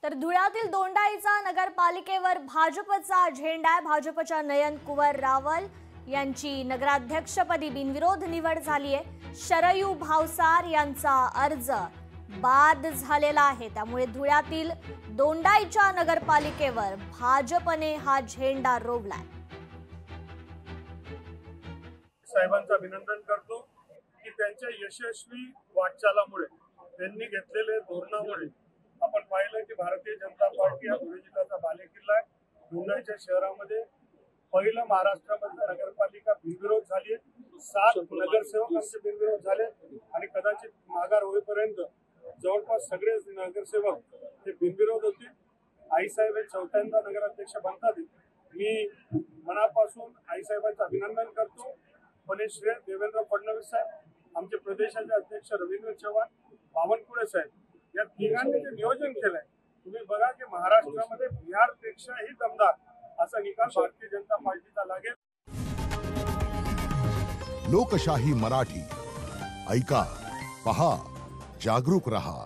तर धुळ्यातील दोंडाईचा नगरपालिकेवर भाजपचा झेंडा आहे। भाजपच्या नयन कुंवर रावल यांची नगराध्यक्षपदी बिनविरोध निवड झाली आहे। शरयू भावसार यांचा अर्ज बाद झालेला आहे, त्यामुळे धुळ्यातील दोंडाईच्या नगरपालिकेवर भाजपने हा झेंडा रोवलाय। साहेबांचं अभिनंदन करतो की त्यांच्या यशस्वी वाटचालामुळे त्यांनी घेतलेले धोरणामुळे आपण पाहिलं की भारतीय जनता पार्टी हा धुळे जिल्ह्याचा बालेकिल्ला आहे। दोंडाईच्या शहरामध्ये पहिलं महाराष्ट्रामधलं नगरपालिका बिनविरोध झाली आहे। 7 नगरसेवक आमचे बिनविरोध झाले आणि कदाचित माघार होईपर्यंत जवळपास सगळे नगरसेवक ते बिनविरोध होते। आईसाहेब हे चौथ्यांदा नगराध्यक्ष बनतात। मी मनापासून आईसाहेबांचं अभिनंदन करतो। पण श्रेय देवेंद्र फडणवीस साहेब, आमचे प्रदेशाचे अध्यक्ष रवींद्र चव्हाण, बावनकुळे साहेब या तिघांनी जे नियोजन केलंय, तुम्ही बघा की महाराष्ट्रामध्ये बिहारपेक्षाही दमदार असा निकाल भारतीय जनता पार्टीचा लागेल। लोकशाही मराठी ऐका, पहा, जागरूक रहा।